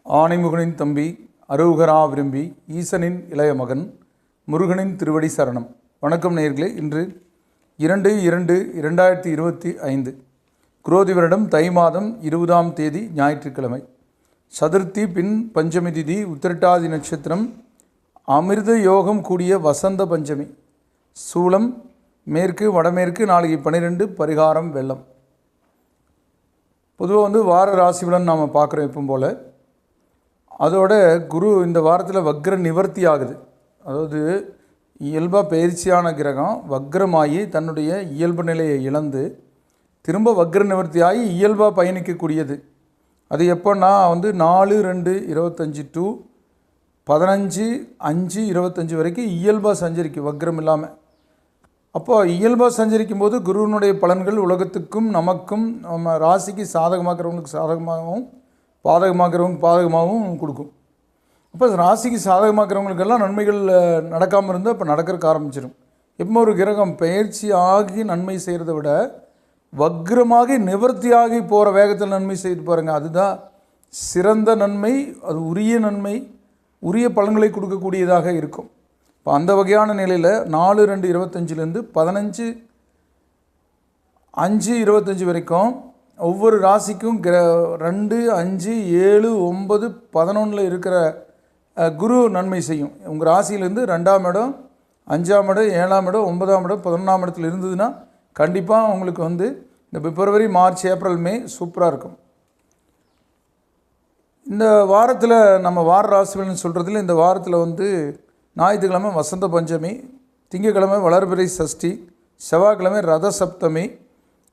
ஆனைமுகனின் தம்பி அரோகரா விரும்பி ஈசனின் இளைய மகன் முருகனின் திருவடி சரணம். வணக்கம் நேயர்களே. இன்று 2/2/2025 குரோதி வருடம் தை மாதம் 20ஆம் தேதி ஞாயிற்றுக்கிழமை. சதுர்த்தி பின் பஞ்சமி திதி, உத்திரட்டாதி நட்சத்திரம், அமிர்த யோகம் கூடிய வசந்த பஞ்சமி. சூலம் மேற்கு வடமேற்கு, நாளைக்கு 12, பரிகாரம் வெள்ளம். பொதுவாக வார ராசி பலன் நாம் பார்க்குறோம் எப்பவும் போல். அதோட குரு இந்த வாரத்தில் வக்ர நிவர்த்தி ஆகுது. அதாவது இயல்பாக பயிற்சியான கிரகம் வக்ரமாகி தன்னுடைய இயல்பு நிலையை இழந்து திரும்ப வக்ர நிவர்த்தி ஆகி இயல்பாக பயணிக்கக்கூடியது. அது எப்போன்னா 4/2/25 to 15/5/25 வரைக்கும் இயல்பாக சஞ்சரிக்கும், வக்ரம் இல்லாமல். அப்போ இயல்பாக சஞ்சரிக்கும் போது குருவினுடைய பலன்கள் உலகத்துக்கும் நமக்கும் நம்ம ராசிக்கு சாதகமாக்குறவங்களுக்கு சாதகமாகவும் பாதகமாகவும் கொடுக்கும். அப்போ ராசிக்கு சாதகமாக்குறவங்களுக்கெல்லாம் நன்மைகள் நடக்காமல் இருந்தால் இப்போ நடக்கிறதுக்கு ஆரம்பிச்சிடும். எப்போ ஒரு கிரகம் பயிற்சி ஆகி நன்மை செய்கிறத விட வக்ரமாகி நிவர்த்தியாகி போகிற வேகத்தில் நன்மை செய்து பாருங்கள், அதுதான் சிறந்த நன்மை. அது உரிய நன்மை, உரிய பலன்களை கொடுக்கக்கூடியதாக இருக்கும். இப்போ அந்த வகையான நிலையில் 4/2/25 15/5/25 வரைக்கும் ஒவ்வொரு ராசிக்கும் 2, 5, 7, 9, 11 இருக்கிற குரு நன்மை செய்யும். உங்கள் ராசியிலேருந்து 2ஆம் இடம், 5ஆம் இடம், 7ஆம் இடம், 9ஆம் இடம், 11ஆம் இடத்துல இருந்ததுன்னா கண்டிப்பாக உங்களுக்கு இந்த பிப்ரவரி, மார்ச், ஏப்ரல், மே சூப்பராக இருக்கும். இந்த வாரத்தில் நம்ம வார ராசிகள்னு சொல்கிறதுல இந்த வாரத்தில் ஞாயிற்றுக்கிழமை வசந்த பஞ்சமி, திங்கக்கிழமை வளர்பிறை சஷ்டி, செவ்வாய்க்கிழமை ரத சப்தமி,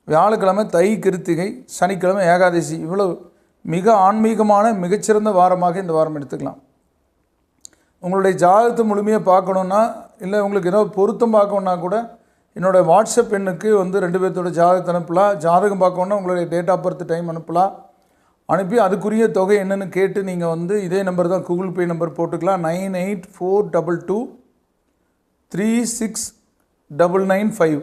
வியாழக்கிழமை தை கிருத்திகை, சனிக்கிழமை ஏகாதசி. இவ்வளவு மிக ஆன்மீகமான மிகச்சிறந்த வாரமாக இந்த வாரம் எடுத்துக்கலாம். உங்களுடைய ஜாதகத்தை முழுமையாக பார்க்கணுன்னா, இல்லை உங்களுக்கு ஏதோ பொருத்தம் பார்க்கணுன்னா கூட என்னோடய வாட்ஸ்அப் எண்ணுக்கு 2 பேர்த்தோட ஜாதகத்தை அனுப்பலாம். ஜாதகம் பார்க்கணுன்னா உங்களுடைய டேட் ஆஃப் பர்த் டைம் அனுப்பலாம். அனுப்பி அதுக்குரிய தொகை என்னென்னு கேட்டு நீங்கள் இதே நம்பர் தான், கூகுள் பே நம்பர் போட்டுக்கலாம். 9842236995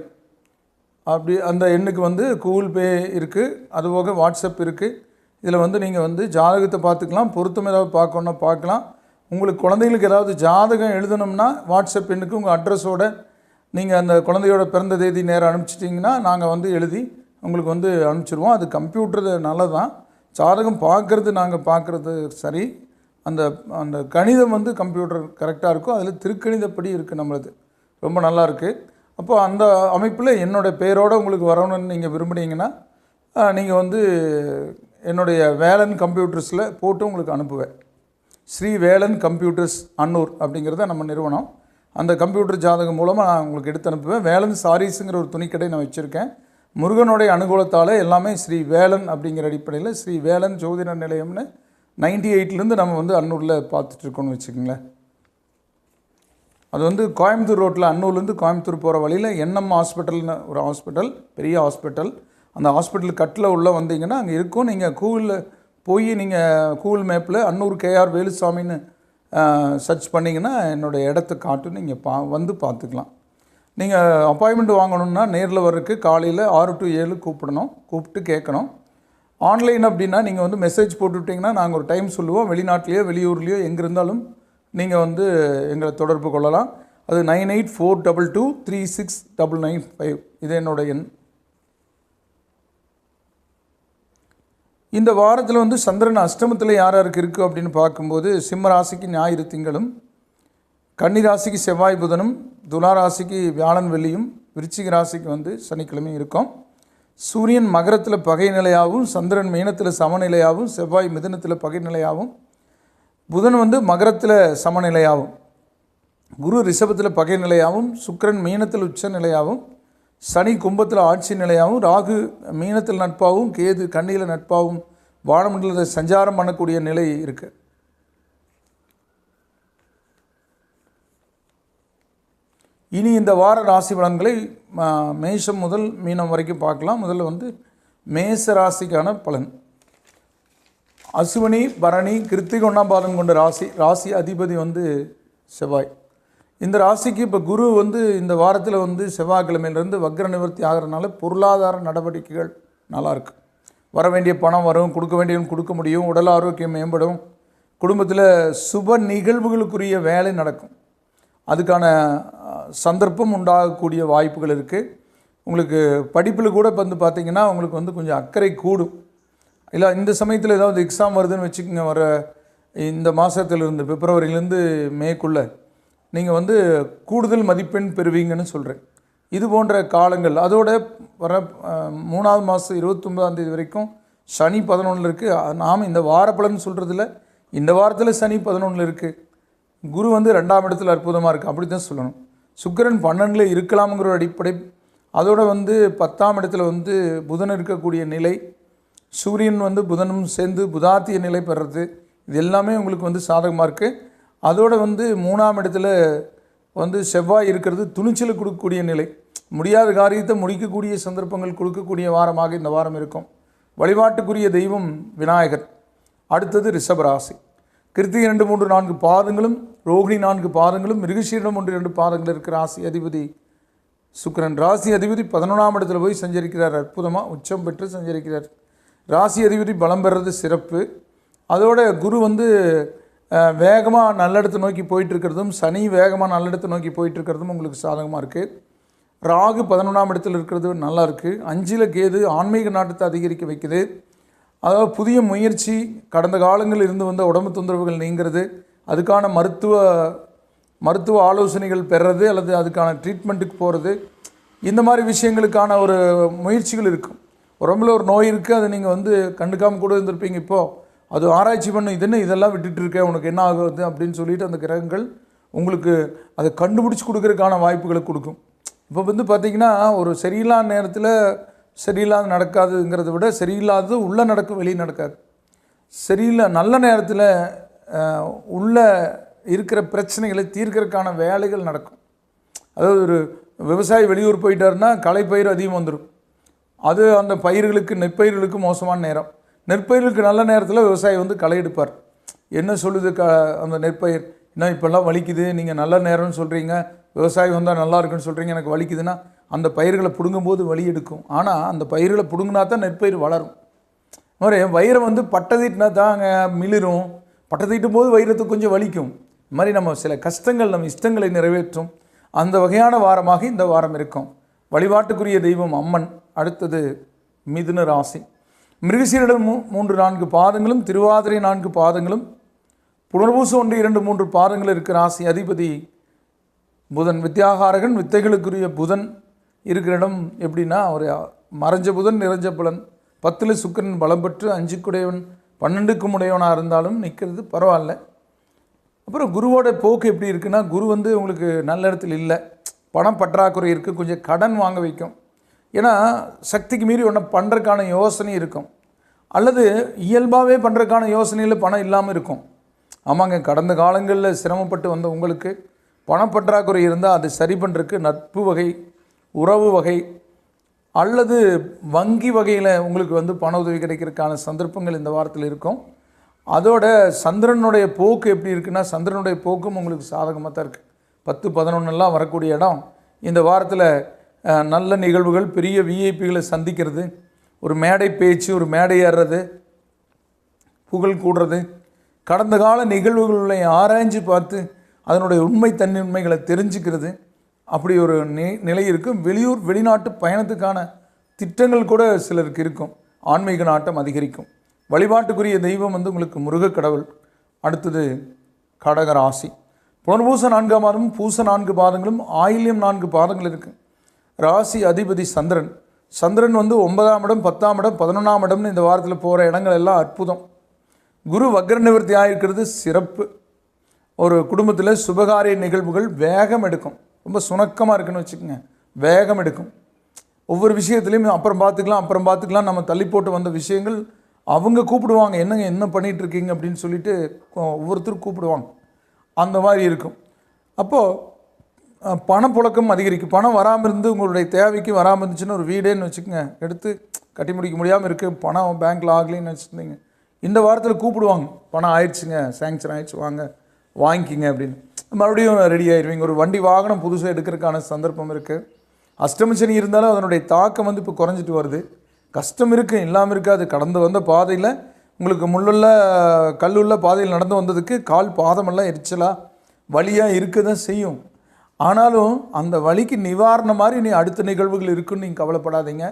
அப்படி அந்த எண்ணுக்கு கூகுள் பே இருக்குது. அதுபோக வாட்ஸ்அப் இருக்குது. இதில் நீங்கள் ஜாதகத்தை பார்த்துக்கலாம். பொருத்தம் ஏதாவது பார்க்கணுன்னா பார்க்கலாம். உங்களுக்கு குழந்தைகளுக்கு ஏதாவது ஜாதகம் எழுதணும்னா வாட்ஸ்அப் எண்ணுக்கு உங்கள் அட்ரஸோடு நீங்கள் அந்த குழந்தையோட பிறந்த தேதி நேரம் அனுப்பிச்சிட்டிங்கன்னா நாங்கள் எழுதி உங்களுக்கு அனுப்பிச்சிடுவோம். அது கம்ப்யூட்டர் நல்லதான். ஜாதகம் பார்க்குறது நாங்கள் பார்க்குறது சரி. அந்த அந்த கணிதம் கம்ப்யூட்டர் கரெக்டாக இருக்கும். அதில் திருக்கணிதப்படி இருக்குது நம்மளது, ரொம்ப நல்லாயிருக்கு. அப்போ அந்த அமைப்பில் என்னோடய பேரோடு உங்களுக்கு வரணும்னு நீங்கள் விரும்புனீங்கன்னா நீங்கள் என்னுடைய வேலன் கம்ப்யூட்டர்ஸில் போட்டு உங்களுக்கு அனுப்புவேன். ஸ்ரீ வேலன் கம்ப்யூட்டர்ஸ் அன்னூர் அப்படிங்கிறத நம்ம நிறுவனம். அந்த கம்ப்யூட்டர் ஜாதகம் மூலமாக நான் உங்களுக்கு எடுத்து அனுப்புவேன். வேலன் சாரீஸுங்கிற ஒரு துணிக்கடை நான் வச்சுருக்கேன். முருகனுடைய அனுகூலத்தால் எல்லாமே ஸ்ரீ வேலன் அப்படிங்கிற அடிப்படையில் ஸ்ரீ வேலன் ஜோதிட நிலையம்னு 98லேருந்து நம்ம அன்னூரில் பார்த்துட்ருக்கோன்னு வச்சுக்கோங்களேன். அது கோயம்புத்தூர் ரோட்டில், அன்னூர்லேருந்து கோயம்புத்தூர் போகிற வழியில் என்எம் ஹாஸ்பிட்டல்னு ஒரு ஹாஸ்பிட்டல், பெரிய ஹாஸ்பிட்டல். அந்த ஹாஸ்பிட்டல் கட்டில் உள்ளே வந்தீங்கன்னா அங்கே இருக்கும். நீங்கள் கூகுளில் போய் கூகுள் மேப்பில் அன்னூர் KR வேலுசாமின்னு சர்ச் பண்ணிங்கன்னா என்னோடய இடத்த காட்டு, நீங்கள் பார்த்துக்கலாம். நீங்கள் அப்பாயின்மெண்ட் வாங்கணுன்னா நேரில் வர்றதுக்கு காலையில் 6 to 7 கூப்பிட்டு கேட்கணும். ஆன்லைன் அப்படின்னா நீங்கள் மெசேஜ் போட்டுவிட்டிங்கன்னா நாங்கள் ஒரு டைம் சொல்லுவோம். வெளிநாட்டிலையோ வெளியூர்லேயோ எங்கே இருந்தாலும் நீங்கள் எங்களை தொடர்பு கொள்ளலாம். அது 9842236995 இது என்னோடய எண். இந்த வாரத்தில் சந்திரன் அஷ்டமத்தில் யாருக்கு இருக்குது அப்படின்னு பார்க்கும்போது சிம்ம ராசிக்கு ஞாயிறு திங்களும், கன்னி ராசிக்கு செவ்வாய் புதனும், துலா ராசிக்கு வியாழன் வெள்ளியும், விருச்சிக ராசிக்கு சனிக்கிழமையும் இருக்கும். சூரியன் மகரத்தில் பகை நிலையாகவும், சந்திரன் மீனத்தில் சமநிலையாகவும், செவ்வாய் மிதுனத்தில் பகை நிலையாகவும், புதன் மகரத்தில் சமநிலையாகவும், குரு ரிஷபத்தில் பகை நிலையாகவும், சுக்கிரன் மீனத்தில் உச்ச நிலையாகவும், சனி கும்பத்தில் ஆட்சி நிலையாகவும், ராகு மீனத்தில் நட்பாகவும், கேது கன்னியில் நட்பாகவும் வானமண்டலத்தில் சஞ்சாரம் பண்ணக்கூடிய நிலை இருக்குது. இனி இந்த வார ராசி பலன்களை மேஷம் முதல் மீனம் வரைக்கும் பார்க்கலாம். முதல்ல மேச ராசிக்கான பலன். அசுவனி, பரணி, கிருத்திகை 1ஆம் பாதம் கொண்ட ராசி அதிபதி செவ்வாய். இந்த ராசிக்கு இப்போ குரு இந்த வாரத்தில் செவ்வாய்க்கிழமையிலேருந்து வக்ர நிவர்த்தி ஆகிறதுனால பொருளாதார நடவடிக்கைகள் நல்லாயிருக்கு. வர வேண்டிய பணம் வரும், கொடுக்க வேண்டியவன் கொடுக்க முடியும், உடல் ஆரோக்கியம் மேம்படும், குடும்பத்தில் சுப நிகழ்வுகளுக்குரிய வேலை நடக்கும். அதுக்கான சந்தர்ப்பம் உண்டாகக்கூடிய வாய்ப்புகள் இருக்குது. உங்களுக்கு படிப்பில் கூட வந்து பார்த்திங்கன்னா உங்களுக்கு வந்து கொஞ்சம் அக்கறை கூடும். இல்லை இந்த சமயத்தில் ஏதாவது எக்ஸாம் வருதுன்னு வச்சுக்கோங்க, வர இந்த மாதத்துலேருந்து பிப்ரவரியிலேருந்து மேக்குள்ளே நீங்கள் வந்து கூடுதல் மதிப்பெண் பெறுவீங்கன்னு சொல்கிறேன். இது போன்ற காலங்கள் அதோட வர 3ஆவது மாதம் 29ஆம் தேதி வரைக்கும் சனி 11 இருக்குது. நாம் இந்த வார பலன் சொல்கிறதில்ல, இந்த வாரத்தில் சனி 11 இருக்குது. குரு வந்து 2ஆம் இடத்துல அற்புதமாக இருக்குது, அப்படி தான் சொல்லணும். சுக்கிரன் 12 இருக்கலாம்ங்கிற அடிப்படை. அதோட வந்து 10ஆம் இடத்துல வந்து புதன் இருக்கக்கூடிய நிலை, சூரியன் வந்து புதனும் சேர்ந்து புதாத்திய நிலை பெறுறது, இது எல்லாமே உங்களுக்கு வந்து சாதகமாக இருக்குது. அதோடு வந்து 3ஆம் இடத்துல வந்து செவ்வாய் இருக்கிறது துணிச்சலை கொடுக்கக்கூடிய நிலை, முடியாத காரியத்தை முடிக்கக்கூடிய சந்தர்ப்பங்கள் கொடுக்கக்கூடிய வாரமாக இந்த வாரம் இருக்கும். வழிபாட்டுக்குரிய தெய்வம் விநாயகர். அடுத்தது ரிஷபராசி. கிருத்திகை 2, 3, 4 பாதங்களும், ரோகிணி 4 பாதங்களும், மிருகசீரிடம் 1, 2 பாதங்கள் இருக்கிற ராசி அதிபதி சுக்கிரன். ராசி அதிபதி 11ஆம் இடத்துல போய் சஞ்சரிக்கிறார், அற்புதமாக உச்சம் பெற்று சஞ்சரிக்கிறார். ராசி அதிபதி பலம் பெறது சிறப்பு. அதோட குரு வந்து வேகமாக நல்லிடத்தை நோக்கி போயிட்டுருக்கிறதும், சனி வேகமாக நல்லிடத்தை நோக்கி போயிட்டுருக்கிறதும் உங்களுக்கு சாதகமாக இருக்குது. ராகு 11ஆம் இடத்தில் இருக்கிறது நல்லா இருக்குது. 5ல் கேது ஆன்மீக நாட்டத்தை அதிகரிக்க வைக்குது. அதாவது புதிய முயற்சி, கடந்த காலங்களில் இருந்து வந்த உடம்பு தொந்தரவுகள் நீங்கிறது, அதுக்கான மருத்துவ ஆலோசனைகள் பெறுறது அல்லது அதுக்கான ட்ரீட்மெண்ட்டுக்கு போகிறது, இந்த மாதிரி விஷயங்களுக்கான ஒரு முயற்சிகள் இருக்கும். உடம்புல ஒரு நோய் இருக்குது, அதை நீங்கள் வந்து கண்டுக்காமல் கூட இருந்திருப்பீங்க. இப்போது அது ஆராய்ச்சி பண்ண இதெல்லாம் விட்டுட்டு இருக்கேன், உனக்கு என்ன ஆகுது அப்படின்னு சொல்லிட்டு அந்த கிரகங்கள் உங்களுக்கு அதை கண்டுபிடிச்சி கொடுக்கறதுக்கான வாய்ப்புகளை கொடுக்கும். இப்போ வந்து பார்த்திங்கன்னா ஒரு சரியில்லாத நேரத்தில் சரியில்லாத நடக்காதுங்கிறத விட சரியில்லாதது உள்ளே நடக்கும், வெளியே நடக்காது. சரியில்லை நல்ல நேரத்தில் உள்ளே இருக்கிற பிரச்சனைகளை தீர்க்கறதுக்கான வேலைகள் நடக்கும். அதாவது ஒரு விவசாயி வெளியூர் போயிட்டாருன்னா களைப்பயிர் அதிகம் வந்துடும். அது அந்த பயிர்களுக்கு நெற்பயிர்களுக்கு மோசமான நேரம். நெற்பயிர்களுக்கு நல்ல நேரத்தில் விவசாயி வந்து களை எடுப்பார். என்ன சொல்லுது அந்த நெற்பயிர், என்ன இப்போல்லாம் வலிக்குது, நீங்கள் நல்ல நேரம்னு சொல்கிறீங்க, விவசாயி வந்தால் நல்லா இருக்குன்னு சொல்கிறீங்க, எனக்கு வலிக்குதுன்னா அந்த பயிர்களை பிடுங்கும்போது வலி எடுக்கும். ஆனால் அந்த பயிர்களை பிடுங்கினா தான் நெற்பயிர் வளரும். மாதிரி வயிறை வந்து பட்டதீட்டினா தான் அங்கே மிளிரும், பட்டதீட்டும் போது வயிறத்துக்கு கொஞ்சம் வலிக்கும். இது மாதிரி நம்ம சில கஷ்டங்கள் நம்ம இஷ்டங்களை நிறைவேற்றும் அந்த வகையான வாரமாக இந்த வாரம் இருக்கும். வழிபாட்டுக்குரிய தெய்வம் அம்மன். அடுத்தது மிதுன ராசி. மிருகசீரிடம் 3, 4 பாதங்களும், திருவாதிரை 4 பாதங்களும், புனர்பூசம் 1, 2, 3 பாதங்கள் இருக்கிற ராசி அதிபதி புதன். வித்யாகாரகன், வித்தைகளுக்குரிய புதன் இருக்கிற இடம் எப்படின்னா ஒரு மறைஞ்ச புதன் நிறைஞ்ச புலன். 10ல் சுக்கிரன் பலம் பெற்று 5க்குடையவன் 12க்கும் உடையவனாக இருந்தாலும் நிற்கிறது பரவாயில்ல. அப்புறம் குருவோட போக்கு எப்படி இருக்குன்னா, குரு வந்து உங்களுக்கு நல்ல இடத்துல இல்லை, பணம் பற்றாக்குறை இருக்குது, கொஞ்சம் கடன் வாங்க வைக்கும். ஏன்னா சக்திக்கு மீறி ஒன்று பண்ணுறதுக்கான யோசனை இருக்கும், அல்லது இயல்பாகவே பண்ணுறதுக்கான யோசனையில் பணம் இல்லாமல் இருக்கும். ஆமாங்க, கடந்த காலங்களில் சிரமப்பட்டு வந்த உங்களுக்கு பணப்பற்றாக்குறை இருந்தால் அது சரி பண்ணுறதுக்கு நட்பு வகை, உறவு வகை அல்லது வங்கி வகையில் உங்களுக்கு வந்து பண உதவி கிடைக்கிறதுக்கான சந்தர்ப்பங்கள் இந்த வாரத்தில் இருக்கும். அதோட சந்திரனுடைய போக்கு எப்படி இருக்குன்னா, சந்திரனுடைய போக்கும் உங்களுக்கு சாதகமாக தான் இருக்குது. 10, 11 வரக்கூடிய இடம் இந்த வாரத்தில் நல்ல நிகழ்வுகள், பெரிய விஐபிகளை சந்திக்கிறது, ஒரு மேடை பேச்சு, ஒரு மேடை ஏறுறது, புகழ் கூடுறது, கடந்த கால நிகழ்வுகளை ஆராய்ஞ்சு பார்த்து அதனுடைய உண்மை தன்மைகளை தெரிஞ்சுக்கிறது, அப்படி ஒரு நிலை இருக்கும். வெளிநாட்டு பயணத்துக்கான திட்டங்கள் கூட சிலருக்கு இருக்கும். ஆன்மீக நாட்டம் அதிகரிக்கும். வழிபாட்டுக்குரிய தெய்வம் வந்து உங்களுக்கு முருக கடவுள். அடுத்தது கடகராசி. புனர்பூச 4ஆம் மாதமும், பூச 4 பாதங்களும், ஆயில்யம் 4 பாதங்கள் இருக்குது. ராசி அதிபதி சந்திரன். சந்திரன் வந்து 9ஆம் இடம், 10ஆம் இடம், 11ஆம் இடம்னு இந்த வாரத்தில் போகிற இடங்கள் எல்லாம் அற்புதம். குரு வக்ர நிவர்த்தி ஆகிருக்கிறது சிறப்பு. ஒரு குடும்பத்தில் சுபகாரிய நிகழ்வுகள் வேகம் எடுக்கும். ரொம்ப சுணக்கமாக இருக்குன்னு வச்சுக்கோங்க, வேகம் எடுக்கும். ஒவ்வொரு விஷயத்துலையும் அப்புறம் பார்த்துக்கலாம் நம்ம தள்ளி போட்டு வந்த விஷயங்கள் அவங்க கூப்பிடுவாங்க, என்னங்க என்ன பண்ணிகிட்ருக்கீங்க அப்படின்னு சொல்லிட்டு ஒவ்வொருத்தரும் கூப்பிடுவாங்க. அந்த மாதிரி இருக்கும். அப்போது பணப்புழக்கம் அதிகரிக்கும். பணம் வராமல் இருந்து உங்களுடைய தேவைக்கு வராமல் இருந்துச்சுன்னு ஒரு வீடேன்னு வச்சுக்கோங்க, எடுத்து கட்டி முடிக்க முடியாமல் இருக்குது, பணம் பேங்க்கில் ஆகலைன்னு வச்சுருந்தீங்க, இந்த வாரத்தில் கூப்பிடுவாங்க, பணம் ஆயிடுச்சுங்க, சேங்க்ஷன் ஆயிடுச்சு, வாங்க வாங்கிக்கிங்க அப்படின்னு. மறுபடியும் ரெடி ஆயிடுவீங்க. ஒரு வண்டி வாகனம் புதுசாக எடுக்கிறதுக்கான சந்தர்ப்பம் இருக்குது. அஷ்டமசனி இருந்தாலும் அதனுடைய தாக்கம் வந்து இப்போ குறைஞ்சிட்டு வருது. கஷ்டம் இருக்குது, இல்லாமல் இருக்காது. கடந்து வந்த பாதையில் உங்களுக்கு முள்ளுள்ள கல்லுள்ள பாதையில் நடந்து வந்ததுக்கு கால் பாதமெல்லாம் எரிச்சலாக வலியாக இருக்க தான் செய்யும். ஆனாலும் அந்த வலிக்கு நிவாரணம் மாதிரி இனி அடுத்த நிகழ்வுகள் இருக்குன்னு நீங்கள் கவலைப்படாதீங்க.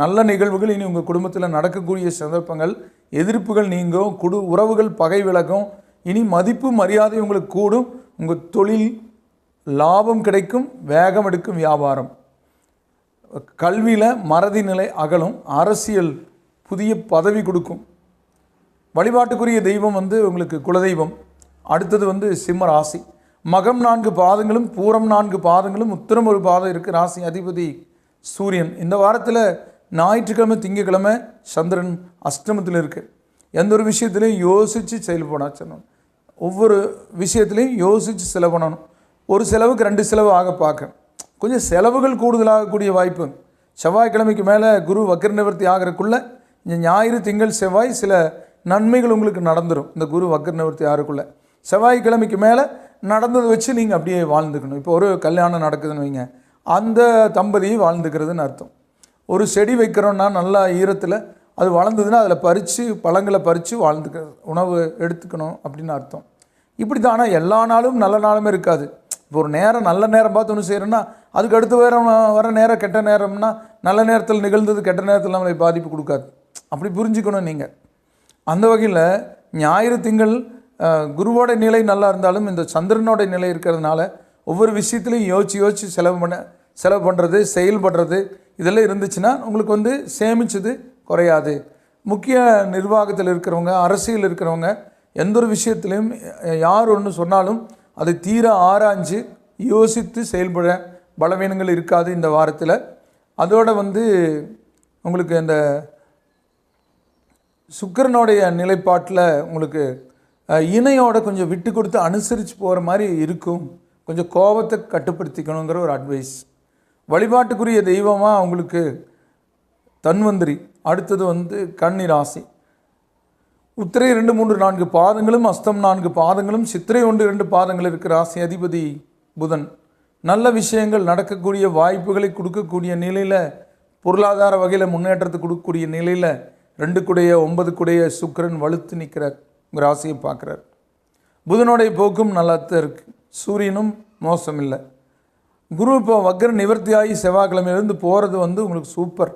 நல்ல நிகழ்வுகள் இனி உங்கள் குடும்பத்தில் நடக்கக்கூடிய சந்தர்ப்பங்கள், எதிர்ப்புகள் நீங்கும், உறவுகள் பகை விலகும், இனி மதிப்பு மரியாதை உங்களுக்கு கூடும், உங்கள் தொழில் லாபம் கிடைக்கும், வேகம் எடுக்கும் வியாபாரம், கல்வியில் மறதி நிலை அகலும், அரசியல் புதிய பதவி கொடுக்கும். வழிபாட்டுக்குரிய தெய்வம் உங்களுக்கு குலதெய்வம். அடுத்தது சிம்ம ராசி. மகம் 4 பாதங்களும், பூரம் 4 பாதங்களும், உத்திரம் 1 பாதம் இருக்குது. ராசி அதிபதி சூரியன். இந்த வாரத்தில் ஞாயிற்றுக்கிழமை திங்கக்கிழமை சந்திரன் அஷ்டமத்தில் இருக்குது. எந்த ஒரு விஷயத்துலையும் யோசித்து செயல்படணும். ஒவ்வொரு விஷயத்துலையும் யோசித்து செலவு பண்ணணும். ஒரு செலவுக்கு 2 செலவு ஆக பார்க்க கொஞ்சம் செலவுகள் கூடுதலாகக்கூடிய வாய்ப்பு. செவ்வாய்க்கிழமைக்கு மேலே குரு வக்ர நிவர்த்தி ஆகிறதுக்குள்ளே இந்த ஞாயிறு திங்கள் செவ்வாய் சில நன்மைகள் உங்களுக்கு நடந்துடும். இந்த குரு வக்ர நிவர்த்தி ஆகிறதுக்குள்ளே செவ்வாய்க்கிழமைக்கு மேலே நடந்ததை வச்சு நீங்கள் அப்படியே வாழ்ந்துக்கணும். இப்போ ஒரு கல்யாணம் நடக்குதுன்னு வைங்க, அந்த தம்பதியை வாழ்ந்துக்கிறதுன்னு அர்த்தம். ஒரு செடி வைக்கிறோன்னா நல்லா ஈரத்தில் அது வளர்ந்ததுன்னா அதில் பறித்து பழங்களை பறித்து வாழ்ந்துக்கிறது, உணவு எடுத்துக்கணும் அப்படின்னு அர்த்தம். இப்படி தான். ஆனால் எல்லா நாளும் நல்ல நாளுமே இருக்காது. இப்போ ஒரு நேரம் நல்ல நேரம் பார்த்து ஒன்று செய்கிறோன்னா அதுக்கு அடுத்து வர நேரம் கெட்ட நேரம்னா நல்ல நேரத்தில் நிகழ்ந்தது கெட்ட நேரத்தில் நம்மளை பாதிப்பு கொடுக்காது. அப்படி புரிஞ்சுக்கணும் நீங்கள். அந்த வகையில் ஞாயிறு திங்கள் குருவோட நிலை நல்லா இருந்தாலும் இந்த சந்திரனோட நிலை இருக்கிறதுனால ஒவ்வொரு விஷயத்துலையும் யோசித்து செலவு பண்ணுறது, செயல்படுறது இதெல்லாம் இருந்துச்சுன்னா உங்களுக்கு சேமிச்சது குறையாது. முக்கிய நிர்வாகத்தில் இருக்கிறவங்க, அரசியல் இருக்கிறவங்க எந்த ஒரு விஷயத்துலையும் யார் ஒன்று சொன்னாலும் அதை தீர ஆராய்ஞ்சு யோசித்து செயல்பட பலவீனங்கள் இருக்காது இந்த வாரத்தில். அதோட உங்களுக்கு இந்த சுக்கிரனுடைய நிலைப்பாட்டில் உங்களுக்கு இணையோட கொஞ்சம் விட்டு கொடுத்து அனுசரித்து போகிற மாதிரி இருக்கும். கொஞ்சம் கோபத்தை கட்டுப்படுத்திக்கணுங்கிற ஒரு அட்வைஸ். வழிபாட்டுக்குரிய தெய்வமாக உங்களுக்கு தன்வந்திரி. அடுத்தது கன்னி ராசி. உத்திரை 2, 3, 4 பாதங்களும், அஸ்தம் 4 பாதங்களும், சித்திரை 1, 2 பாதங்கள் இருக்கிற ராசி அதிபதி புதன். நல்ல விஷயங்கள் நடக்கக்கூடிய வாய்ப்புகளை கொடுக்கக்கூடிய நிலையில், பொருளாதார வகையில் முன்னேற்றத்தை கொடுக்கக்கூடிய நிலையில் 2 கூடைய 9 கூடைய சுக்கிரன் வலுத்து நிற்கிறார். உங்கள் ராசியை பார்க்குறார். புதனுடைய போக்கும் நல்லா தான் இருக்குது. சூரியனும் மோசம் இல்லை. குரு இப்போ வக்ர நிவர்த்தியாகி செவ்வாய்க்கிழமையிலேருந்து போகிறது உங்களுக்கு சூப்பர்.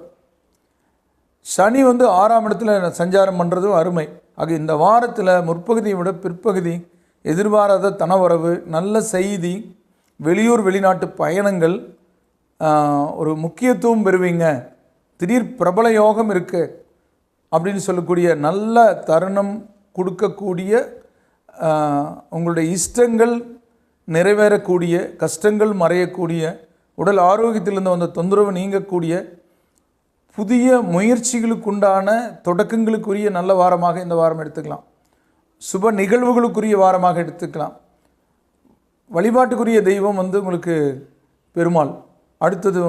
சனி 6ஆம் இடத்துல சஞ்சாரம் பண்ணுறதும் அருமை. ஆக இந்த வாரத்தில் முற்பகுதியை விட பிற்பகுதி எதிர்பாராத தனவரவு, நல்ல செய்தி, வெளியூர் வெளிநாட்டு பயணங்கள், ஒரு முக்கியத்துவம் பெறுவீங்க, திடீர் பிரபல யோகம் இருக்குது அப்படின்னு சொல்லக்கூடிய நல்ல தருணம் கொடுக்கக்கூடிய, உங்களுடைய இஷ்டங்கள் நிறைவேறக்கூடிய, கஷ்டங்கள் மறையக்கூடிய, உடல் ஆரோக்கியத்திலிருந்து வந்த தொந்தரவு நீங்கக்கூடிய, புதிய முயற்சிகளுக்குண்டான தொடக்கங்களுக்குரிய நல்ல வாரமாக இந்த வாரம் எடுத்துக்கலாம். சுப நிகழ்வுகளுக்குரிய வாரமாக எடுத்துக்கலாம். வழிபாட்டுக்குரிய தெய்வம் உங்களுக்கு பெருமாள். அடுத்தது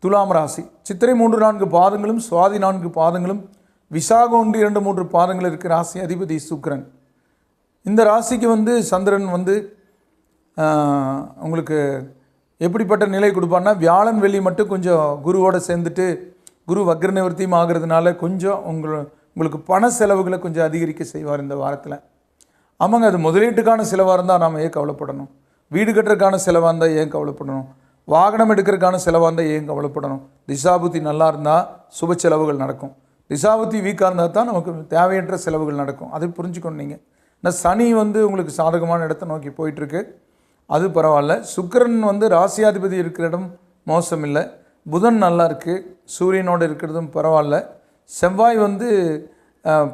துலாம் ராசி. சித்திரை 3, 4 பாதங்களும், சுவாதி 4 பாதங்களும், விசாகம் 1, 2, 3 பாதங்கள் இருக்கிற ராசி அதிபதி சுக்கிரன். இந்த ராசிக்கு சந்திரன் உங்களுக்கு எப்படிப்பட்ட நிலை கொடுப்பான்னா, வியாழன் வெள்ளி மட்டும் கொஞ்சம் குருவோடு சேர்ந்துட்டு குரு வக்ர நிவர்த்தியும் ஆகிறதுனால கொஞ்சம் உங்களுக்கு பண செலவுகளை கொஞ்சம் அதிகரிக்க செய்வார் இந்த வாரத்தில். ஆமாங்க, அது முதலீட்டுக்கான செலவாக இருந்தால் நாம் ஏன் கவலைப்படணும்? வீடு கட்டுறதுக்கான செலவாக இருந்தால் ஏன் கவலைப்படணும்? வாகனம் எடுக்கிறதுக்கான செலவாக இருந்தால் ஏன் கவலைப்படணும்? திசாபுத்தி நல்லா இருந்தால் சுப செலவுகள் நடக்கும். திசாபுத்தி வீக்காக இருந்தால் தான் நமக்கு தேவையற்ற செலவுகள் நடக்கும். அதை புரிஞ்சுக்கணும் நீங்கள். ஆனால் சனி உங்களுக்கு சாதகமான இடத்தை நோக்கி போயிட்டுருக்கு, அது பரவாயில்ல. சுக்கிரன் ராசியாதிபதி இருக்கிற இடம் மோசம் இல்லை. புதன் நல்லா இருக்குது, சூரியனோடு இருக்கிறதும் பரவாயில்ல. செவ்வாய்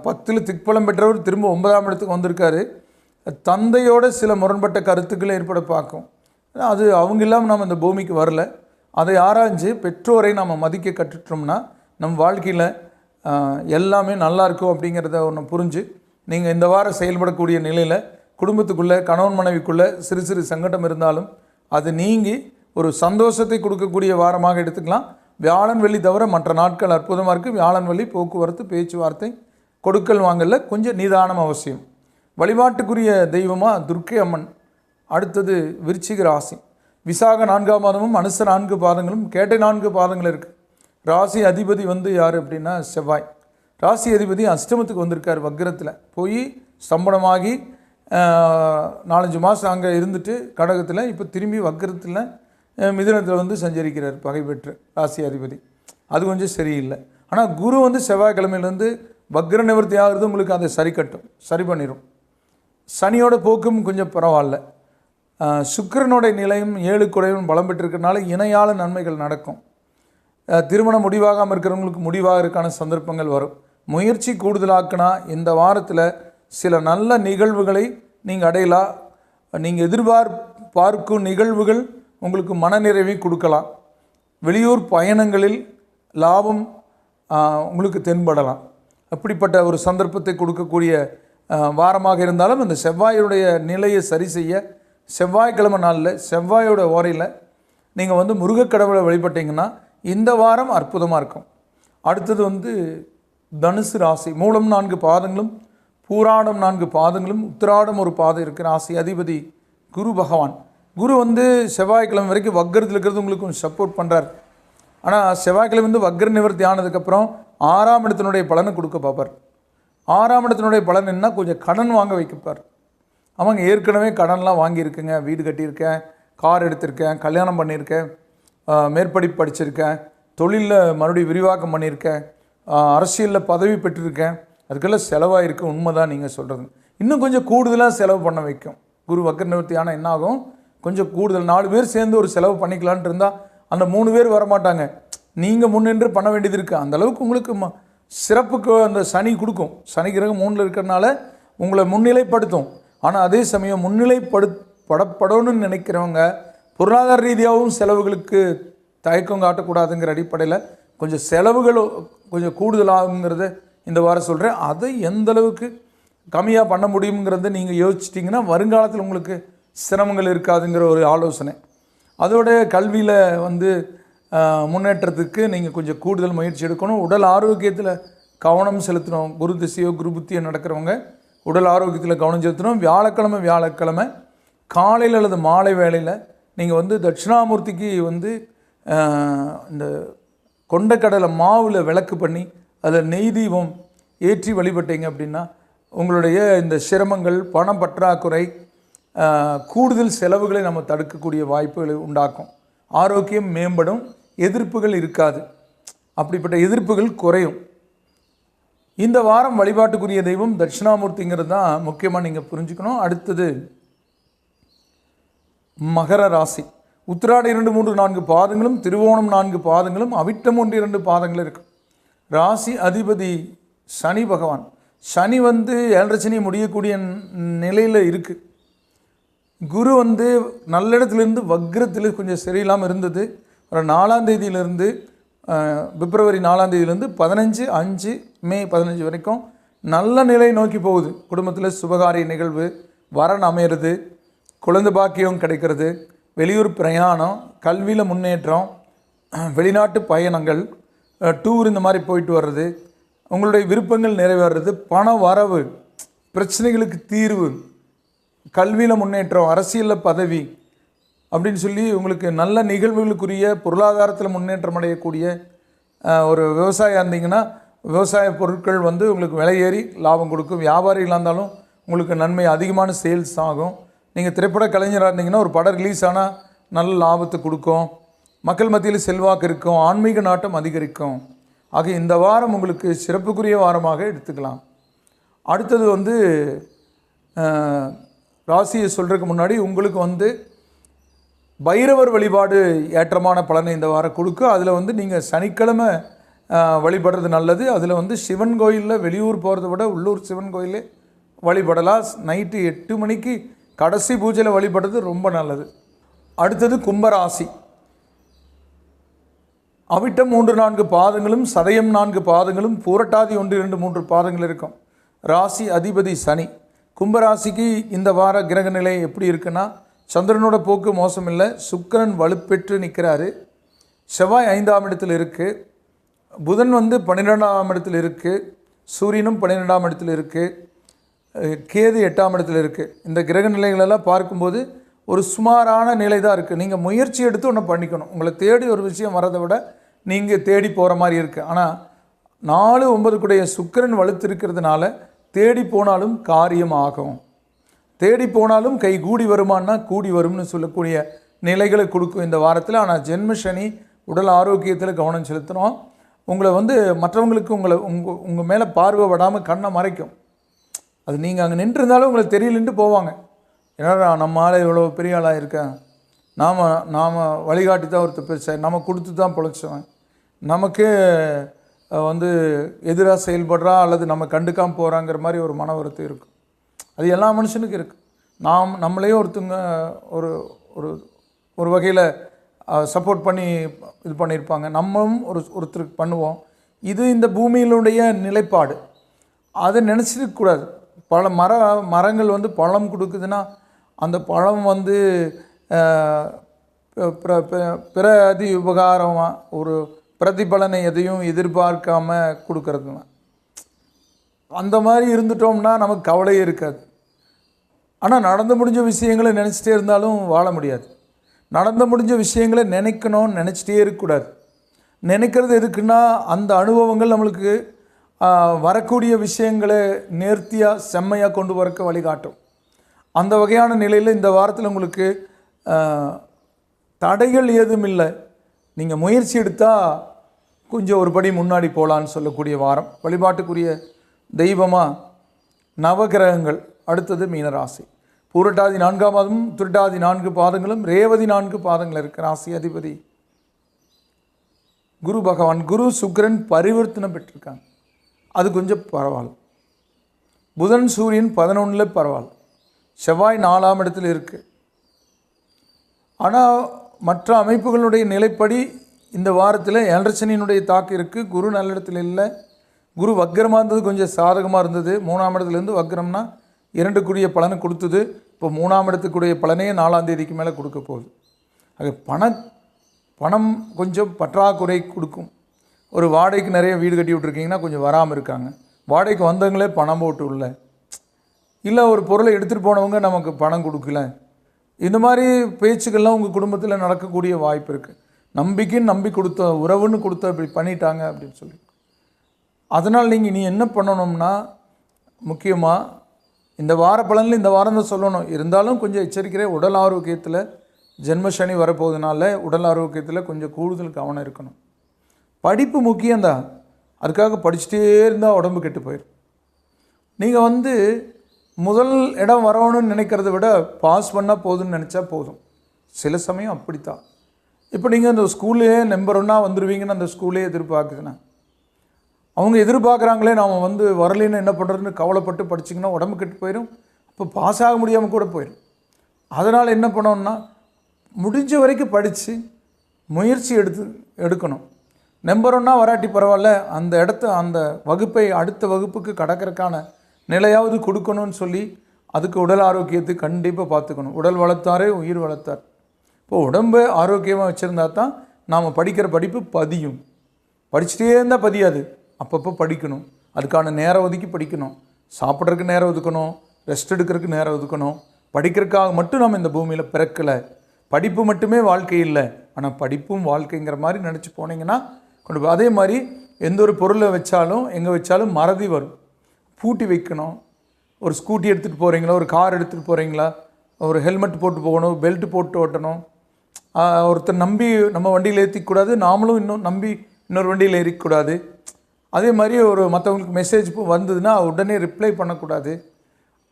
10ல் திக்பலம் பெற்றவர் திரும்ப 9ஆம் இடத்துக்கு வந்திருக்காரு. தந்தையோட சில முரண்பட்ட கருத்துக்களை ஏற்பட பார்க்கும். அது அவங்க இல்லாமல் நாம் இந்த பூமிக்கு வரல. அதை ஆராய்ஞ்சு பெற்றோரை நாம் மதிக்க கற்றுட்டோம்னா நம் வாழ்க்கையில் எல்லாமே நல்லா இருக்கும் அப்படிங்கிறத ஒன்று புரிஞ்சு நீங்கள் இந்த வாரம் செயல்படக்கூடிய நிலையில் குடும்பத்துக்குள்ளே, கணவன் மனைவிக்குள்ளே சிறு சிறு சங்கடம் இருந்தாலும் அது நீங்கி ஒரு சந்தோஷத்தை கொடுக்கக்கூடிய வாரமாக எடுத்துக்கலாம். வியாழன் வெள்ளி தவிர மற்ற நாட்கள் அற்புதமாக இருக்குது. வியாழன் வெள்ளி போக்குவரத்து, பேச்சுவார்த்தை, கொடுக்கல் வாங்கல கொஞ்சம் நிதானம் அவசியம். வழிபாட்டுக்குரிய தெய்வமாக துர்க்கை அம்மன். அடுத்தது விருச்சிக ராசி. விசாக 4ஆம் பாதமும், அனுச 4 பாதங்களும், கேட்டை 4 பாதங்கள் இருக்குது. ராசி அதிபதி யார் அப்படின்னா செவ்வாய். ராசி அதிபதி அஷ்டமத்துக்கு வந்திருக்கார் வக்ரத்தில் போய் ஸ்தம்பனமாகி 4-5 மாதம் அங்கே இருந்துட்டு கடகத்தில் இப்போ திரும்பி வக்ரத்தில் மிதுனத்தில் வந்து சஞ்சரிக்கிறார் பகை பெற்று ராசி அதிபதி. அது கொஞ்சம் சரியில்லை. ஆனால் குரு வந்து செவ்வாய்க்கிழமையிலேருந்து வக்ர நிவர்த்தி ஆகிறது உங்களுக்கு அதை சரி பண்ணிடும். சனியோட போக்கும் கொஞ்சம் பரவாயில்ல. சுக்கிரனுடைய நிலையும் 7 குறையும் பலம் பெற்றிருக்கிறதுனால இணையால நன்மைகள் நடக்கும். திருமணம் முடிவாகாமல் இருக்கிறவங்களுக்கு முடிவாகிறதுக்கான சந்தர்ப்பங்கள் வரும். முயற்சி கூடுதலாக்குனா இந்த வாரத்தில் சில நல்ல நிகழ்வுகளை நீங்கள் அடையலாம். நீங்கள் எதிர்பார்க்கும் நிகழ்வுகள் உங்களுக்கு மனநிறைவை கொடுக்கலாம். வெளியூர் பயணங்களில் லாபம் உங்களுக்கு தென்படலாம். அப்படிப்பட்ட ஒரு சந்தர்ப்பத்தை கொடுக்கக்கூடிய வாரமாக இருந்தாலும் இந்த செவ்வாயுடைய நிலையை சரி செய்ய செவ்வாய்க்கிழமை நாளில் செவ்வாயோட ஓரையில் நீங்கள் வந்து முருகக்கடவுளை வழிபட்டீங்கன்னா இந்த வாரம் அற்புதமாக இருக்கும். அடுத்தது வந்து தனுசு ராசி. மூலம் 4 பாதங்களும் பூராடம் 4 பாதங்களும் உத்திராடம் ஒரு பாதம் இருக்குது. ராசி அதிபதி குரு பகவான். குரு வந்து செவ்வாய்க்கிழமை வரைக்கும் வக்ரத்தில் இருக்கிறது உங்களுக்கு கொஞ்சம் சப்போர்ட் பண்ணுறார். ஆனால் செவ்வாய்க்கிழமை வந்து வக்ர நிவர்த்தி ஆனதுக்கப்புறம் 6ஆம் இடத்தினுடைய பலனை கொடுக்க பார்ப்பார். 6ஆம் இடத்தினுடைய பலன் என்ன, கொஞ்சம் கடன் வாங்க வைக்கப்பார். அவங்க ஏற்கனவே கடன்லாம் வாங்கியிருக்குங்க, வீடு கட்டியிருக்கேன், கார் எடுத்திருக்கேன், கல்யாணம் பண்ணியிருக்கேன், மேற்படிப்பு படிச்சிருக்கேன், தொழிலில் மறுபடியும் விரிவாக்கம் பண்ணியிருக்கேன், அரசியலில் பதவி பெற்றிருக்கேன், அதுக்கெல்லாம் செலவாயிருக்கு. உண்மைதான் நீங்கள் சொல்கிறது. இன்னும் கொஞ்சம் கூடுதலாக செலவு பண்ண வைக்கும். குரு வக்ர நிவர்த்தி ஆனால் என்ன ஆகும், கொஞ்சம் கூடுதல் 4 பேர் சேர்ந்து ஒரு செலவு பண்ணிக்கலான்ட்டு இருந்தால் அந்த 3 பேர் வரமாட்டாங்க. நீங்கள் முன்னின்று பண்ண வேண்டியது இருக்குது. அந்தளவுக்கு உங்களுக்கு சிறப்புக்கு அந்த சனி கொடுக்கும். சனி கிரகம் 3ல் இருக்கிறனால உங்களை முன்னிலைப்படுத்தும். ஆனால் அதே சமயம் முன்னிலைப்படணும்னு நினைக்கிறவங்க பொருளாதார ரீதியாகவும் செலவுகளுக்கு தயக்கம் காட்டக்கூடாதுங்கிற அடிப்படையில் கொஞ்சம் செலவுகள் கொஞ்சம் கூடுதலாகுங்கிறத இந்த வாரம் சொல்கிறேன். அதை எந்த அளவுக்கு கம்மியாக பண்ண முடியுங்கிறத நீங்கள் யோசிச்சிட்டிங்கன்னா வருங்காலத்தில் உங்களுக்கு சிரமங்கள் இருக்காதுங்கிற ஒரு ஆலோசனை. அதோட கல்வியில் வந்து முன்னேற்றத்துக்கு நீங்கள் கொஞ்சம் கூடுதல் முயற்சி எடுக்கணும். உடல் ஆரோக்கியத்தில் கவனம் செலுத்தணும். குரு திசையோ குரு புத்தியோ நடக்கிறவங்க உடல் ஆரோக்கியத்தில் கவனம் செலுத்தணும். வியாழக்கிழமை காலையில் அல்லது மாலை வேளையில் நீங்கள் வந்து தட்சிணாமூர்த்திக்கு வந்து இந்த கொண்டக்கடலை மாவில் விளக்கு பண்ணி அதில் நெய் தீபம் ஏற்றி வழிபட்டீங்க அப்படின்னா உங்களுடைய இந்த சிரமங்கள், பணம் பற்றாக்குறை, கூடுதல் செலவுகளை நம்ம தடுக்கக்கூடிய வாய்ப்புகளை உண்டாக்கும். ஆரோக்கியம் மேம்படும், எதிர்ப்புகள் இருக்காது, அப்படிப்பட்ட எதிர்ப்புகள் குறையும். இந்த வாரம் வழிபாட்டுக்குரிய தெய்வம் தட்சிணாமூர்த்திங்கிறது தான் முக்கியமாக நீங்கள் புரிஞ்சுக்கணும். அடுத்தது மகர ராசி. உத்திராட 2, 3, 4 பாதங்களும், திருவோணம் 4 பாதங்களும், அவிட்டம் 1, 2 பாதங்கள் இருக்கும். ராசி அதிபதி சனி பகவான். சனி வந்து 7.5 சனி முடியக்கூடிய நிலையில் இருக்குது. குரு வந்து நல்ல இடத்துலேருந்து வக்ரத்தில் கொஞ்சம் சரியில்லாமல் இருந்தது. ஒரு 4ஆம் தேதியிலேருந்து பிப்ரவரி 4ஆம் தேதியிலேருந்து 15 மே 15 வரைக்கும் நல்ல நிலை நோக்கி போகுது. குடும்பத்தில் சுபகாரிய நிகழ்வு, வரன் அமையிறது, குழந்தை பாக்கியம் கிடைக்கிறது, வெளியூர் பிரயாணம், கல்வியில் முன்னேற்றம், வெளிநாட்டு பயணங்கள், டூர் இந்த மாதிரி போயிட்டு வர்றது, உங்களுடைய விருப்பங்கள் நிறைவேறது, பண வரவு, பிரச்சனைகளுக்கு தீர்வு, கல்வியில் முன்னேற்றம், அரசியலில் பதவி அப்படின்னு சொல்லி உங்களுக்கு நல்ல நிகழ்வுகளுக்குரிய பொருளாதாரத்தில் முன்னேற்றம் அடையக்கூடிய ஒரு விவசாயம் இருந்தீங்கன்னா விவசாய பொருட்கள் வந்து உங்களுக்கு விலையேறி லாபம் கொடுக்கும். வியாபாரிகளாக இருந்தாலும் உங்களுக்கு நன்மை, அதிகமான சேல்ஸ் ஆகும். நீங்கள் திரைப்பட கலைஞராக இருந்தீங்கன்னா ஒரு படம் ரிலீஸ் ஆனால் நல்ல லாபத்தை கொடுக்கும். மக்கள் மத்தியில் செல்வாக்கு இருக்கும், ஆன்மீக நாட்டம் அதிகரிக்கும். ஆக இந்த வாரம் உங்களுக்கு சிறப்புக்குரிய வாரமாக எடுத்துக்கலாம். அடுத்தது வந்து ராசியை சொல்கிறதுக்கு முன்னாடி உங்களுக்கு வந்து பைரவர் வழிபாடு ஏற்றமான பலனை இந்த வாரம் கொடுக்கும். அதில் வந்து நீங்கள் சனிக்கிழமை வழிபடுறது நல்லது. அதில் வந்து சிவன் கோயிலில் வெளியூர் போகிறத விட உள்ளூர் சிவன் கோயிலே வழிபடலாம். நைட்டு 8 மணிக்கு கடைசி பூஜையில் வழிபடுறது ரொம்ப நல்லது. அடுத்தது கும்பராசி. அவிட்டம் 3, 4 பாதங்களும், சதயம் 4 பாதங்களும், பூரட்டாதி 1, 2, 3 பாதங்கள் இருக்கும். ராசி அதிபதி சனி. கும்பராசிக்கு இந்த வார கிரக நிலை எப்படி இருக்குன்னா, சந்திரனோட போக்கு மோசம் இல்லை. சுக்கிரன் வலுப்பெற்று நிற்கிறாரு. செவ்வாய் 5ஆம் இடத்தில் இருக்குது. புதன் வந்து 12ஆம் இடத்தில் இருக்குது. சூரியனும் 12ஆம் இடத்தில் இருக்குது. கேது 8ஆம் இடத்தில் இருக்குது. இந்த கிரக நிலைகளெல்லாம் பார்க்கும்போது ஒரு சுமாரான நிலை தான் இருக்குது. நீங்கள் முயற்சி எடுத்து ஒன்று பண்ணிக்கணும். உங்களை தேடி ஒரு விஷயம் வரதை விட நீங்கள் தேடி போகிற மாதிரி இருக்குது. ஆனால் 4 9 சுக்கிரன் வலுத்திருக்கிறதுனால தேடி போனாலும் காரியம் ஆகும். தேடி போனாலும் கை கூடி வருமானா கூடி வரும்னு சொல்லக்கூடிய நிலைகளை கொடுக்கும் இந்த வாரத்தில். ஆனால் ஜென்ம சனி உடல் ஆரோக்கியத்தில் கவனம் செலுத்தணும். உங்களை மற்றவங்களுக்கு உங்கள் மேலே பார்வை படாமல் கண்ணை மறைக்கும். அது நீங்கள் அங்கே நின்றுருந்தாலும் உங்களுக்கு தெரியலன்ட்டு போவாங்க. ஏன்னா நம்ம ஆளை இவ்வளோ பெரிய ஆளாக இருக்கேன், நாம் வழிகாட்டி தான் ஒருத்தர் பெருசாக நம்ம கொடுத்து தான் பிழைச்சவன், நமக்கு எதிராக செயல்படுறா அல்லது நம்ம கண்டுக்காமல் போகிறாங்கிற மாதிரி ஒரு மன வருத்தம் இருக்கும். அது எல்லா மனுஷனுக்கும் இருக்குது. நம்மளையும் ஒருத்தங்க ஒரு ஒரு ஒரு வகையில் சப்போர்ட் பண்ணி இது பண்ணியிருப்பாங்க, நம்மளும் ஒருத்தருக்கு பண்ணுவோம். இது இந்த பூமியினுடைய நிலைப்பாடு. அதை நினச்சிருக்கக்கூடாது. பல மரங்கள் பழம் கொடுக்குதுன்னா அந்த பழம் பிரதி உபகாரமாக ஒரு பிரதிபலனை எதையும் எதிர்பார்க்காம கொடுக்கறதுனா அந்த மாதிரி இருந்துட்டோம்னா நமக்கு கவலையே இருக்காது. ஆனால் நடந்து முடிஞ்ச விஷயங்களை நினச்சிட்டே இருந்தாலும் வாழ முடியாது. நடந்து முடிஞ்ச விஷயங்களை நினைக்கணும்னு நினச்சிட்டே இருக்கக்கூடாது. நினைக்கிறது எதுக்குன்னா அந்த அனுபவங்கள் நம்மளுக்கு வரக்கூடிய விஷயங்களை நேர்த்தியாக செம்மையாக கொண்டு வரக்க வழிகாட்டும். அந்த வகையான நிலையில் இந்த வாரத்தில் உங்களுக்கு தடைகள் ஏதும் இல்லை. நீங்கள் முயற்சி எடுத்தால் கொஞ்சம் ஒரு படி முன்னாடி போகலான்னு சொல்லக்கூடிய வாரம். வழிபாட்டுக்குரிய தெய்வமாக நவகிரகங்கள். அடுத்தது மீனராசி. பூரட்டாதி 4ஆம் மாதமும் திருட்டாதி 4 பாதங்களும் ரேவதி 4 பாதங்கள் இருக்கிற ராசி அதிபதி குரு பகவான். குரு சுக்கிரன் பரிவர்த்தனை பெற்றிருக்காங்க, அது கொஞ்சம் பரவாயில்ல. புதன் சூரியன் 11 பரவாயில்ல. செவ்வாய் 4ஆம் இடத்துல இருக்குது. ஆனால் மற்ற அமைப்புகளுடைய நிலைப்படி இந்த வாரத்தில் 7.5 சனியினுடைய தாக்கு இருக்குது. குரு நல்ல இடத்துல இல்லை. குரு வக்ரமாக இருந்தது, கொஞ்சம் சாதகமாக இருந்தது. 3ஆம் இடத்துலேருந்து வக்ரம்னா 2 பலனை கொடுத்தது. இப்போ 3ஆம் இடத்துக்குரிய பலனே 4ஆம் தேதிக்கு மேலே கொடுக்க போகுது. அது பணம் கொஞ்சம் பற்றாக்குறை கொடுக்கும். ஒரு வாடகைக்கு நிறைய வீடு கட்டி விட்ருக்கீங்கன்னா கொஞ்சம் வராமல் இருக்காங்க. வாடகைக்கு வந்தவங்களே பணம் போட்டு உள்ள இல்லை, ஒரு பொருளை எடுத்துகிட்டு போனவங்க நமக்கு பணம் கொடுக்கல. இந்த மாதிரி பேச்சுக்கள்லாம் உங்கள் குடும்பத்தில் நடக்கக்கூடிய வாய்ப்பு இருக்குது. நம்பிக்கைன்னு நம்பி கொடுத்த உறவுன்னு கொடுத்த இப்படி பண்ணிட்டாங்க அப்படின்னு சொல்லி. அதனால் நீ என்ன பண்ணணும்னா, முக்கியமாக இந்த வார பலனில் இந்த வாரம் தான் சொல்லணும். இருந்தாலும் கொஞ்சம் எச்சரிக்கிறேன். உடல் ஆரோக்கியத்தில் ஜென்ம சனி வரப்போகுதுனால உடல் ஆரோக்கியத்தில் கொஞ்சம் கூடுதல் கவனம் இருக்கணும். படிப்பு முக்கியம்தான், அதுக்காக படிச்சுட்டே இருந்தால் உடம்பு கெட்டு போயிடும். நீங்கள் முதல் இடம் வரணும்னு நினைக்கிறத விட பாஸ் பண்ணால் போதும்னு நினச்சா போதும். சில சமயம் அப்படித்தான். இப்போ நீங்கள் அந்த ஸ்கூல்லே நம்பர் 1 வந்துடுவீங்கன்னு அந்த ஸ்கூல்லே எதிர்பார்க்குதுன்னா, அவங்க எதிர்பார்க்குறாங்களே நாம் வரலைன்னு என்ன பண்ணுறதுன்னு கவலைப்பட்டு படிச்சிங்கன்னா உடம்பு கெட்டு போயிடும். அப்போ பாஸ் ஆக முடியாமல் கூட போயிடும். அதனால் என்ன பண்ணணும்னா, முடிஞ்ச வரைக்கும் படித்து முயற்சி எடுக்கணும். நம்பர் 1 வராட்டி பரவாயில்ல, அந்த வகுப்பை அடுத்த வகுப்புக்கு கடக்கிறதுக்கான நிலையாவது கொடுக்கணும்னு சொல்லி அதுக்கு உடல் ஆரோக்கியத்தை கண்டிப்பாக பார்த்துக்கணும். உடல் வளர்த்தாரே உயிர் வளர்த்தார். இப்போ உடம்பை ஆரோக்கியமாக வச்சுருந்தா தான் நாம் படிக்கிற படிப்பு பதியும். படிச்சுட்டே இருந்தால் பதியாது. அப்பப்போ படிக்கணும். அதுக்கான நேரம் ஒதுக்கி படிக்கணும். சாப்பிட்றதுக்கு நேரம் ஒதுக்கணும், ரெஸ்ட் எடுக்கிறதுக்கு நேரம் ஒதுக்கணும். படிக்கிறதுக்காக மட்டும் நம்ம இந்த பூமியில் பிறக்கலை. படிப்பு மட்டுமே வாழ்க்கை இல்லை, ஆனால் படிப்பும் வாழ்க்கைங்கிற மாதிரி நினச்சி போனீங்கன்னா கொண்டு போய். அதே மாதிரி எந்த ஒரு பொருளை வச்சாலும் எங்கே வச்சாலும் மறதி வரும். பூட்டி வைக்கணும். ஒரு ஸ்கூட்டி எடுத்துகிட்டு போகிறீங்களா, ஒரு கார் எடுத்துகிட்டு போகிறீங்களா, ஒரு ஹெல்மெட் போட்டு போகணும், பெல்ட் போட்டு ஓட்டணும். ஒருத்தர் நம்பி நம்ம வண்டியில் ஏற்றிக்கூடாது, நாமளும் நம்பி இன்னொரு வண்டியில் ஏறிக்கூடாது. அதே மாதிரி மற்றவங்களுக்கு மெசேஜ் வந்ததுன்னா உடனே ரிப்ளை பண்ணக்கூடாது.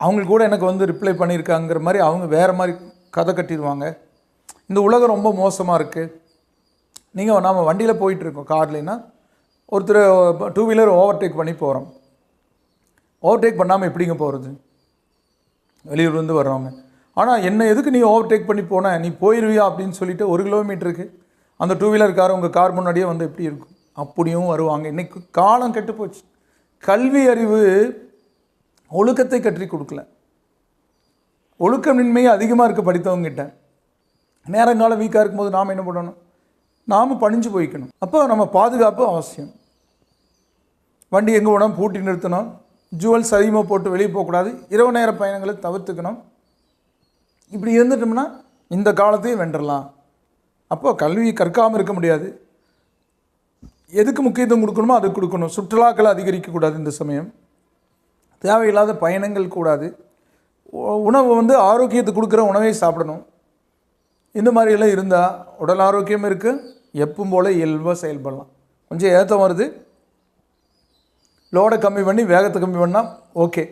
அவங்களுக்கு கூட எனக்கு ரிப்ளை பண்ணியிருக்காங்கிற மாதிரி அவங்க வேறு மாதிரி கதை கட்டிடுவாங்க. இந்த உலகம் ரொம்ப மோசமாக இருக்குது. நாம் வண்டியில் போயிட்டுருக்கோம், கார்லேனா ஒருத்தர் 2 வீலர் ஓவர்டேக் பண்ணி போகிறோம். ஓவர்டேக் பண்ணாமல் எப்படிங்க போகிறது? வெளியூர்லேருந்து வர்றவங்க. ஆனால் என்ன எதுக்கு நீ ஓவர்டேக் பண்ணி போன, நீ போயிடுவியா அப்படின்னு சொல்லிட்டு 1 கிலோமீட்டருக்கு அந்த 2 வீலர் கார் உங்கள் கார் முன்னாடியே எப்படி இருக்கும்? அப்படியும் வருவாங்க. இன்றைக்கி காலம் கெட்டு போச்சு. கல்வி அறிவு ஒழுக்கத்தை கற்றி கொடுக்கல. ஒழுக்கமின்மை அதிகமாக இருக்க படித்தவங்ககிட்ட. நேரங்காலம் வீக்காக இருக்கும்போது நாம் என்ன பண்ணணும்? நாம் பணிஞ்சு போய்க்கணும். அப்போ நம்ம பாதுகாப்பு அவசியம். வண்டி எங்கே போனால் பூட்டி நிறுத்தணும். ஜுவல்ஸ் அதிகமாக போட்டு வெளியே போகக்கூடாது. இரவு நேர பயணங்களை தவிர்த்துக்கணும். இப்படி இருந்துட்டோம்னா இந்த காலத்தையும் வென்றலாம். அப்போ கல்வி கற்காமல் இருக்க முடியாது. எதுக்கு முக்கியத்துவம் கொடுக்கணுமோ அதுக்கு கொடுக்கணும். சுற்றுலாக்களை அதிகரிக்கக்கூடாது. இந்த சமயம் தேவையில்லாத பயணங்கள் கூடாது. உணவு வந்து ஆரோக்கியத்துக்கு கொடுக்குற உணவை சாப்பிடணும். இந்த மாதிரியெல்லாம் இருந்தால் உடல் ஆரோக்கியம் இருக்குது. எப்பவும் போல் இயல்பாக செயல்படலாம். கொஞ்சம் ஏற்றம் வருது, லோடை கம்மி பண்ணி வேகத்தை கம்மி பண்ணால் ஓகே.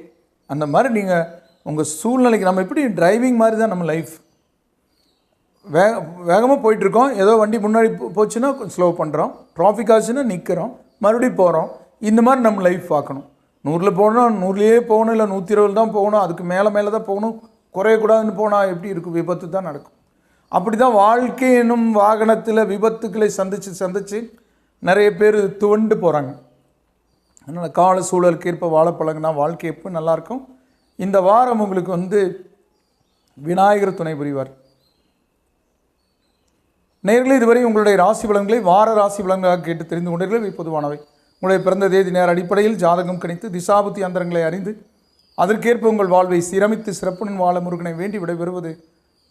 அந்த மாதிரி நீங்கள் உங்கள் சூழ்நிலைக்கு, நம்ம எப்படி டிரைவிங் மாதிரி தான் நம்ம லைஃப். வேகமாக போயிட்டுருக்கோம், ஏதோ வண்டி முன்னாடி போச்சுன்னா ஸ்லோ பண்ணுறோம், டிராஃபிக் ஆச்சுன்னா நிற்கிறோம், மறுபடியும் போகிறோம். இந்த மாதிரி நம்ம லைஃப் பார்க்கணும். 100 போகணும், 100லேயே போகணும், இல்லை 120 தான் போகணும், அதுக்கு மேலே தான் போகணும், குறையக்கூடாதுன்னு போனால் எப்படி இருக்கும்? விபத்து தான் நடக்கும். அப்படி தான் வாழ்க்கை என்னும் வாகனத்தில் விபத்துக்களை சந்தித்து நிறைய பேர் துவண்டு போகிறாங்க. அதனால் கால சூழலுக்கு ஏற்ப வாழ பழகுனா வாழ்க்கை எப்போ நல்லாயிருக்கும். இந்த வாரம் உங்களுக்கு வந்து விநாயகர் துணை புரிவார். நேயர்களே, இதுவரை உங்களுடைய ராசி பலன்களை வார ராசி பலன்களாக கேட்டு தெரிந்து கொண்டீர்கள். பொதுவானவை உங்களுடைய பிறந்த தேதி நேர அடிப்படையில் ஜாதகம் கணித்து திசாபுத்தி அந்தரங்களை அறிந்து அதற்கேற்ப உங்கள் வாழ்வை சீரமைத்து சிறப்புடன் வாழ முருகனை வேண்டி விடைபெறுவது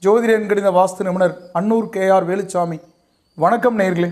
ஜோதிட எண்கணித வாஸ்து நிபுணர் அன்னூர் KR வேலுச்சாமி. வணக்கம் நேயர்களே.